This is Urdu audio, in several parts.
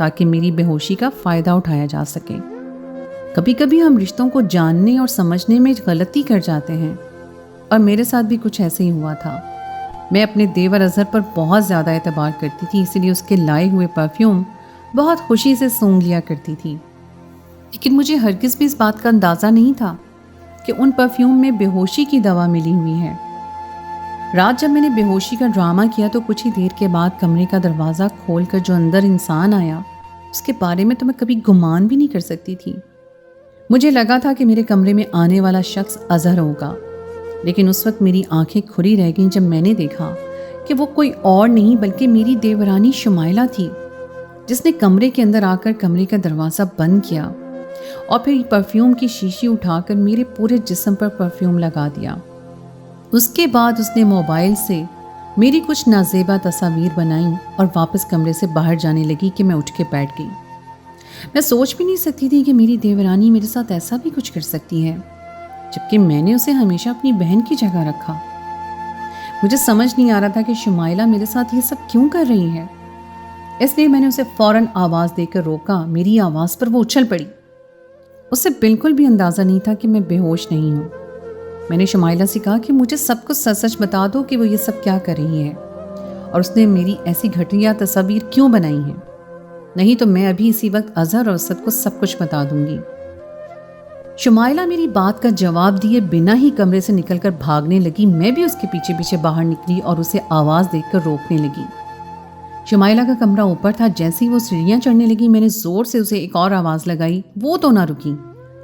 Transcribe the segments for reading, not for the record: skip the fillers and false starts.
تاکہ میری بے ہوشی کا فائدہ اٹھایا جا سکے۔ کبھی کبھی ہم رشتوں کو جاننے اور سمجھنے میں غلطی کر جاتے ہیں، اور میرے ساتھ بھی کچھ ایسے ہی ہوا تھا۔ میں اپنے دیور اظہر پر بہت زیادہ اعتبار کرتی تھی، اسی لیے اس کے لائے ہوئے پرفیوم بہت خوشی سے سونگھ لیا کرتی تھی، لیکن مجھے ہرگز بھی اس بات کا اندازہ نہیں تھا کہ ان پرفیوم میں بے ہوشی کی دوا ملی ہوئی ہے۔ رات جب میں نے بے ہوشی کا ڈرامہ کیا تو کچھ ہی دیر کے بعد کمرے کا دروازہ کھول کر جو اندر انسان آیا، اس کے بارے میں تو میں کبھی گمان بھی نہیں کر سکتی تھی۔ مجھے لگا تھا کہ میرے کمرے میں آنے والا شخص اظہر ہوگا، لیکن اس وقت میری آنکھیں کھلی رہ گئیں جب میں نے دیکھا کہ وہ کوئی اور نہیں بلکہ میری دیورانی شمائلہ تھی، جس نے کمرے کے اندر آ کر کمرے کا دروازہ بند کیا اور پھر پرفیوم کی شیشی اٹھا کر میرے پورے جسم پر پرفیوم لگا دیا۔ اس کے بعد اس نے موبائل سے میری کچھ نازیبا تصاویر بنائیں اور واپس کمرے سے باہر جانے لگی کہ میں اٹھ کے بیٹھ گئی۔ میں سوچ بھی نہیں سکتی تھی کہ میری دیورانی میرے ساتھ ایسا بھی کچھ کر سکتی ہے، جبکہ میں نے اسے ہمیشہ اپنی بہن کی جگہ رکھا۔ مجھے سمجھ نہیں آ رہا تھا کہ شمائلہ میرے ساتھ یہ سب کیوں کر رہی ہے، اس لیے میں نے اسے فوراً آواز دے کر روکا۔ میری آواز پر وہ اچھل پڑی۔ اسے بالکل بھی اندازہ نہیں تھا کہ میں بے ہوش نہیں ہوں۔ میں نے شمائلہ سے کہا کہ مجھے سب کچھ سچ سچ بتا دو کہ وہ یہ سب کیا کر رہی ہے، اور اس نے میری ایسی گھٹیا تصاویر کیوں بنائی ہیں، نہیں تو میں ابھی اسی وقت اظہر اور اسد کو سب کچھ بتا دوں گی۔ شمائلہ میری بات کا جواب دیے بنا ہی کمرے سے نکل کر بھاگنے لگی۔ میں بھی اس کے پیچھے پیچھے باہر نکلی اور اسے آواز دے کر روکنے لگی۔ شمائلہ کا کمرہ اوپر تھا۔ جیسے ہی وہ سیڑھیاں چڑھنے لگی میں نے زور سے اسے ایک اور آواز لگائی، وہ تو نہ رکی،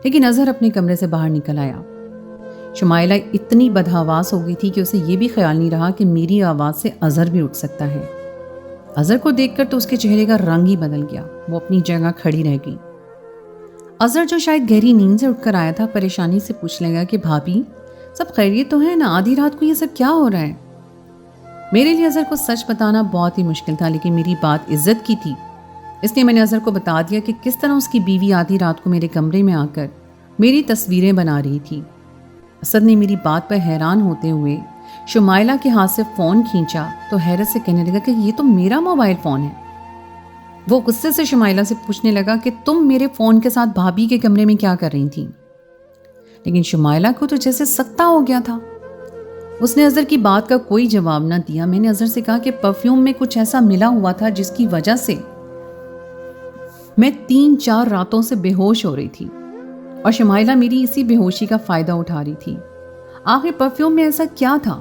لیکن اظہر اپنے کمرے سے باہر نکل آیا۔ شمائلہ اتنی بدحواس ہو گئی تھی کہ اسے یہ بھی خیال نہیں رہا کہ میری آواز سے اظہر بھی اٹھ سکتا ہے۔ اظہر کو دیکھ کر تو اس کے چہرے کا رنگ ہی بدل گیا، وہ اپنی جگہ کھڑی رہ گئی۔ اظہر جو شاید گہری نیند سے اٹھ کر آیا تھا پریشانی سے پوچھنے لگا کہ بھابھی سب خیریت تو ہے نا؟ آدھی رات کو یہ سب کیا ہو رہا ہے؟ میرے لیے اظہر کو سچ بتانا بہت ہی مشکل تھا، لیکن میری بات عزت کی تھی، اس لیے میں نے اظہر کو بتا دیا کہ کس طرح اس کی بیوی آدھی رات کو میرے کمرے میں آ کر میری تصویریں بنا رہی تھی۔ اسد نے میری بات پر حیران ہوتے ہوئے شمائلہ کے ہاتھ سے فون کھینچا تو حیرت سے کہنے لگا کہ یہ تو میرا موبائل فون ہے۔ وہ غصے سے شمائلہ سے پوچھنے لگا کہ تم میرے فون کے ساتھ بھابھی کے کمرے میں کیا کر رہی تھیں؟ لیکن شمائلہ کو تو جیسے سکتا ہو گیا تھا، اس نے اظہر کی بات کا کوئی جواب نہ دیا۔ میں نے اظہر سے کہا کہ پرفیوم میں کچھ ایسا ملا ہوا تھا جس کی وجہ سے میں 3-4 راتوں سے بے ہوش ہو رہی تھی، اور شمائلہ میری اسی بے ہوشی کا فائدہ اٹھا رہی تھی۔ آخر پرفیوم میں ایسا کیا تھا؟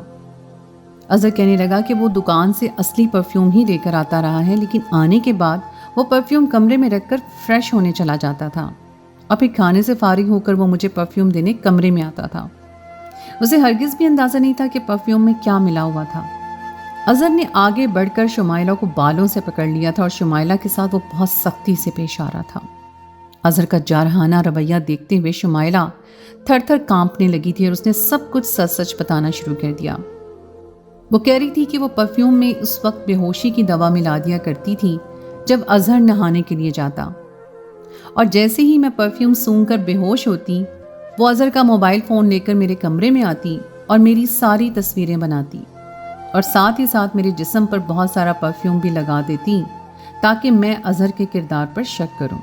اظہر کہنے لگا کہ وہ دکان سے اصلی پرفیوم ہی لے کر آتا رہا ہے، لیکن آنے کے بعد وہ پرفیوم کمرے میں رکھ کر فریش ہونے چلا جاتا تھا، اور پھر کھانے سے فارغ ہو کر وہ مجھے پرفیوم دینے کمرے میں آتا تھا۔ اسے ہرگز بھی اندازہ نہیں تھا کہ پرفیوم میں کیا ملا ہوا تھا۔ اظہر نے آگے بڑھ کر شمائلہ کو بالوں سے پکڑ لیا تھا، اور شمائلہ کے ساتھ وہ بہت سختی سے پیش آ رہا تھا۔ اظہر کا جارحانہ رویہ دیکھتے ہوئے شمائلہ تھر تھر کانپنے لگی تھی، اور اس نے سب کچھ سچ سچ بتانا شروع کر دیا۔ وہ کہہ رہی تھی کہ وہ پرفیوم میں اس وقت بے ہوشی کی دوا ملا دیا کرتی تھی جب اظہر نہانے کے لیے جاتا، اور جیسے ہی میں پرفیوم سونگھ کر بے ہوش ہوتی، وہ اظہر کا موبائل فون لے کر میرے کمرے میں آتی اور میری ساری تصویریں بناتی، اور ساتھ ہی ساتھ میرے جسم پر بہت سارا پرفیوم بھی لگا دیتی تاکہ میں اظہر کے کردار پر شک کروں۔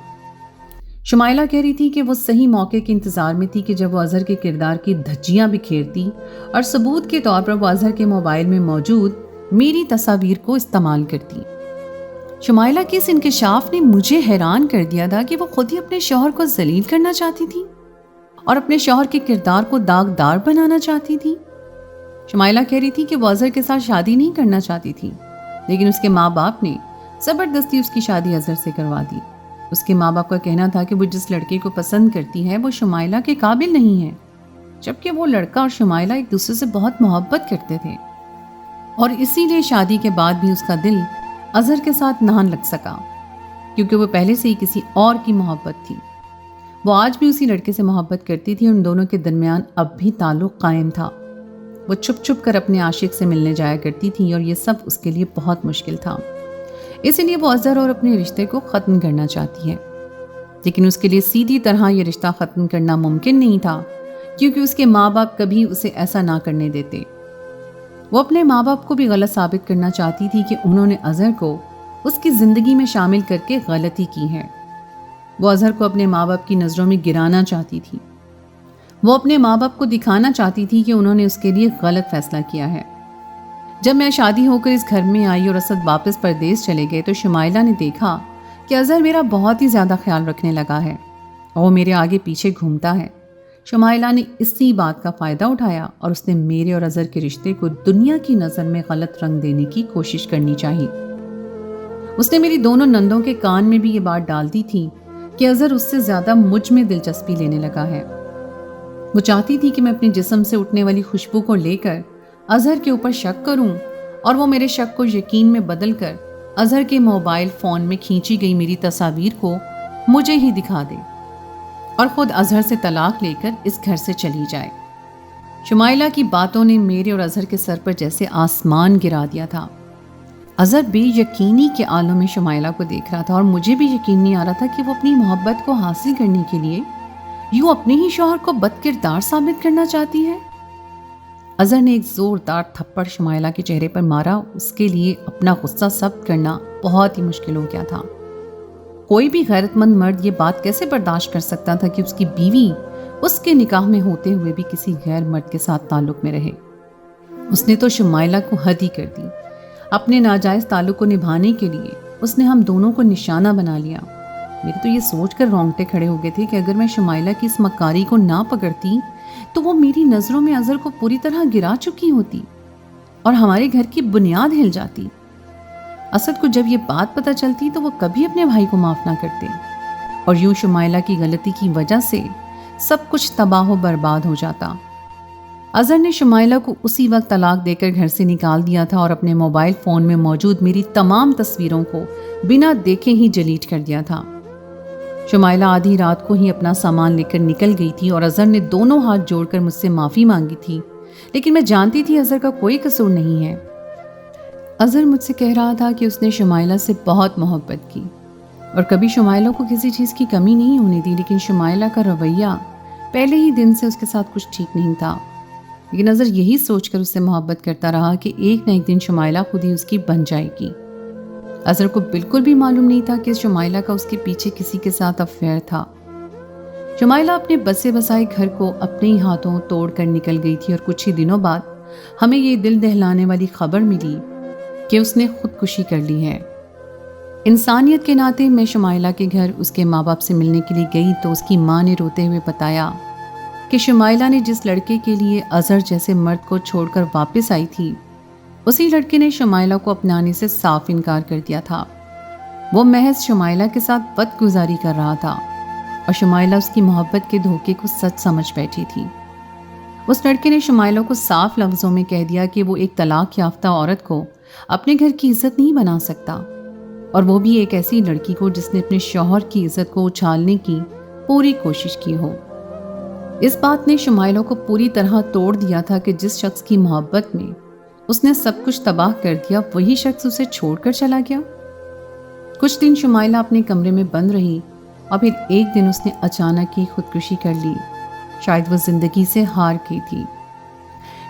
شمائلہ کہہ رہی تھی کہ وہ صحیح موقع کے انتظار میں تھی کہ جب وہ اظہر کے کردار کی دھجیاں بکھیرتی اور ثبوت کے طور پر وہ اظہر کے موبائل میں موجود میری تصاویر کو استعمال کرتی۔ شمائلہ کے اس انکشاف نے مجھے حیران کر دیا تھا کہ وہ خود ہی اپنے شوہر کو ذلیل کرنا چاہتی تھی اور اپنے شوہر کے کردار کو داغدار بنانا چاہتی تھی۔ شمائلہ کہہ رہی تھی کہ وہ اظہر کے ساتھ شادی نہیں کرنا چاہتی تھی، لیکن اس کے ماں باپ نے زبردستی اس کی شادی اظہر سے کروا دی۔ اس کے ماں باپ کا کہنا تھا کہ وہ جس لڑکے کو پسند کرتی ہے وہ شمائلہ کے قابل نہیں ہے، جبکہ وہ لڑکا اور شمائلہ ایک دوسرے سے بہت محبت کرتے تھے، اور اسی لیے شادی کے بعد بھی اس کا دل اظہر کے ساتھ نہ لگ سکا، کیونکہ وہ پہلے سے ہی کسی اور کی محبت تھی۔ وہ آج بھی اسی لڑکے سے محبت کرتی تھی، اور ان دونوں کے درمیان اب بھی تعلق قائم تھا۔ وہ چھپ چھپ کر اپنے عاشق سے ملنے جایا کرتی تھی، اور یہ سب اس کے لیے بہت مشکل تھا۔ اسی لیے وہ اظہر اور اپنے رشتے کو ختم کرنا چاہتی ہے، لیکن اس کے لیے سیدھی طرح یہ رشتہ ختم کرنا ممکن نہیں تھا، کیونکہ اس کے ماں باپ کبھی اسے ایسا نہ کرنے دیتے۔ وہ اپنے ماں باپ کو بھی غلط ثابت کرنا چاہتی تھی کہ انہوں نے اظہر کو اس کی زندگی میں شامل کر کے غلطی کی ہے۔ وہ اظہر کو اپنے ماں باپ کی نظروں میں گرانا چاہتی تھی۔ وہ اپنے ماں باپ کو دکھانا چاہتی تھی کہ انہوں نے اس کے لیے غلط فیصلہ کیا ہے۔ جب میں شادی ہو کر اس گھر میں آئی اور اسد واپس پردیس چلے گئے تو شمائلہ نے دیکھا کہ اظہر میرا بہت ہی زیادہ خیال رکھنے لگا ہے اور وہ میرے آگے پیچھے گھومتا ہے۔ شمائلہ نے اسی بات کا فائدہ اٹھایا اور اس نے میرے اور اظہر کے رشتے کو دنیا کی نظر میں غلط رنگ دینے کی کوشش کرنی چاہی۔ اس نے میری دونوں نندوں کے کان میں بھی یہ بات ڈال دی تھی کہ اظہر اس سے زیادہ مجھ میں دلچسپی لینے لگا ہے۔ وہ چاہتی تھی کہ میں اپنے جسم سے اٹھنے والی خوشبو کو لے کر اظہر کے اوپر شک کروں اور وہ میرے شک کو یقین میں بدل کر اظہر کے موبائل فون میں کھینچی گئی میری تصاویر کو مجھے ہی دکھا دے اور خود اظہر سے طلاق لے کر اس گھر سے چلی جائے۔ شمائلہ کی باتوں نے میرے اور اظہر کے سر پر جیسے آسمان گرا دیا تھا۔ اظہر بے یقینی کے عالم میں شمائلہ کو دیکھ رہا تھا اور مجھے بھی یقین نہیں آ رہا تھا کہ وہ اپنی محبت کو حاصل کرنے کے لیے یوں اپنے ہی شوہر کو بد کردار ثابت کرنا چاہتی ہے۔ اظہر نے ایک زوردار تھپڑ شمائلہ کے چہرے پر مارا۔ اس کے لیے اپنا غصہ ضبط کرنا بہت ہی مشکل ہو گیا تھا۔ کوئی بھی غیرت مند مرد یہ بات کیسے برداشت کر سکتا تھا کہ اس کی بیوی اس کے نکاح میں ہوتے ہوئے بھی کسی غیر مرد کے ساتھ تعلق میں رہے۔ اس نے تو شمائلہ کو حد ہی کر دی۔ اپنے ناجائز تعلق کو نبھانے کے لیے اس نے ہم دونوں کو نشانہ بنا لیا۔ میرے تو یہ سوچ کر رونگٹے کھڑے ہو گئے تھے کہ اگر میں شمائلہ کی اس مکاری کو نہ پکڑتی تو وہ میری نظروں میں اظہر کو پوری طرح گرا چکی ہوتی اور ہمارے گھر کی بنیاد ہل جاتی۔ اسد کو جب یہ بات پتہ چلتی تو وہ کبھی اپنے بھائی کو معاف نہ کرتے اور یوں شمائلہ کی غلطی کی وجہ سے سب کچھ تباہ و برباد ہو جاتا۔ اظہر نے شمائلہ کو اسی وقت طلاق دے کر گھر سے نکال دیا تھا اور اپنے موبائل فون میں موجود میری تمام تصویروں کو بنا دیکھے ہی ڈیلیٹ کر دیا تھا۔ شمائلہ آدھی رات کو ہی اپنا سامان لے کر نکل گئی تھی اور اظہر نے دونوں ہاتھ جوڑ کر مجھ سے معافی مانگی تھی، لیکن میں جانتی تھی اظہر کا کوئی قصور نہیں ہے۔ اظہر مجھ سے کہہ رہا تھا کہ اس نے شمائلہ سے بہت محبت کی اور کبھی شمائلہ کو کسی چیز کی کمی نہیں ہونے دی، لیکن شمائلہ کا رویہ پہلے ہی دن سے اس کے ساتھ کچھ ٹھیک نہیں تھا۔ لیکن اظہر یہی سوچ کر اس سے محبت کرتا رہا کہ ایک نہ ایک دن شمائلہ خود ہی اس کی بن جائے گی۔ اظہر کو بالکل بھی معلوم نہیں تھا کہ شمائلہ کا اس کے پیچھے کسی کے ساتھ افیئر تھا۔ شمائلہ اپنے بسے بسائے گھر کو اپنے ہی ہاتھوں توڑ کر نکل گئی تھی اور کچھ ہی دنوں بعد ہمیں یہ دل دہلانے والی خبر ملی کہ اس نے خودکشی کر لی ہے۔ انسانیت کے ناطے میں شمائلہ کے گھر اس کے ماں باپ سے ملنے کے لیے گئی تو اس کی ماں نے روتے ہوئے بتایا کہ شمائلہ نے جس لڑکے کے لیے اظہر جیسے مرد کو چھوڑ کر واپس آئی تھی اسی لڑکے نے شمائلہ کو اپنانے سے صاف انکار کر دیا تھا۔ وہ محض شمائلہ کے ساتھ بدگزاری کر رہا تھا اور شمائلہ اس کی محبت کے دھوکے کو سچ سمجھ بیٹھی تھی۔ اس لڑکے نے شمائلہ کو صاف لفظوں میں کہہ دیا کہ وہ ایک طلاق یافتہ عورت کو اپنے گھر کی عزت نہیں بنا سکتا، اور وہ بھی ایک ایسی لڑکی کو جس نے اپنے شوہر کی عزت کو اچھالنے کی پوری کوشش کی ہو۔ اس بات نے شمائلہ کو پوری طرح توڑ دیا تھا کہ جس شخص کی محبت میں اس نے سب کچھ تباہ کر دیا وہی شخص اسے چھوڑ کر چلا گیا۔ کچھ دن شمائلہ اپنے کمرے میں بند رہی اور پھر ایک دن اس نے اچانک ہی خودکشی کر لی۔ شاید وہ زندگی سے ہار گئی تھی۔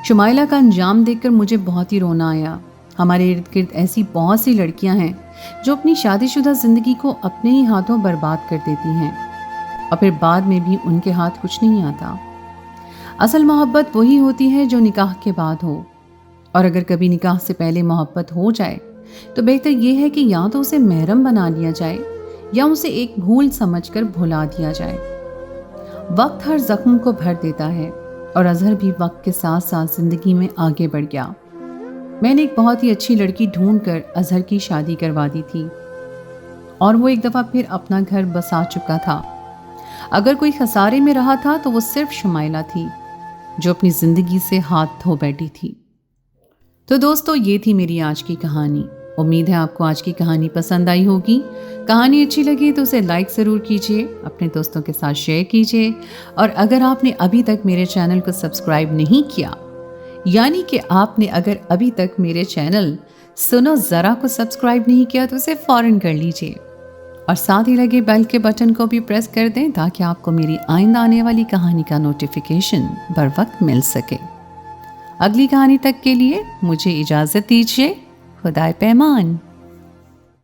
شمائلہ کا انجام دیکھ کر مجھے بہت ہی رونا آیا۔ ہمارے ارد گرد ایسی بہت سی لڑکیاں ہیں جو اپنی شادی شدہ زندگی کو اپنے ہی ہاتھوں برباد کر دیتی ہیں اور پھر بعد میں بھی ان کے ہاتھ کچھ نہیں آتا۔ اصل محبت وہی ہوتی ہے جو نکاح کے بعد ہو، اور اگر کبھی نکاح سے پہلے محبت ہو جائے تو بہتر یہ ہے کہ یا تو اسے محرم بنا لیا جائے یا اسے ایک بھول سمجھ کر بھلا دیا جائے۔ وقت ہر زخم کو بھر دیتا ہے اور اظہر بھی وقت کے ساتھ ساتھ زندگی میں آگے بڑھ گیا۔ میں نے ایک بہت ہی اچھی لڑکی ڈھونڈ کر اظہر کی شادی کروا دی تھی اور وہ ایک دفعہ پھر اپنا گھر بسا چکا تھا۔ اگر کوئی خسارے میں رہا تھا تو وہ صرف شمائلہ تھی جو اپنی زندگی سے ہاتھ دھو بیٹھی تھی۔ تو دوستو، یہ تھی میری آج کی کہانی۔ امید ہے آپ کو آج کی کہانی پسند آئی ہوگی۔ کہانی اچھی لگی تو اسے لائک ضرور کیجیے، اپنے دوستوں کے ساتھ شیئر کیجیے، اور اگر آپ نے ابھی تک میرے چینل کو سبسکرائب نہیں کیا، یعنی کہ آپ نے اگر ابھی تک میرے چینل سنو ذرا کو سبسکرائب نہیں کیا تو اسے فوراً کر لیجیے اور ساتھ ہی لگے بیل کے بٹن کو بھی پریس کر دیں تاکہ آپ کو میری آئندہ آنے والی کہانی کا نوٹیفیکیشن بر وقت مل سکے۔ اگلی کہانی تک کے لیے مجھے اجازت دیجیے۔ خدائے پیمان۔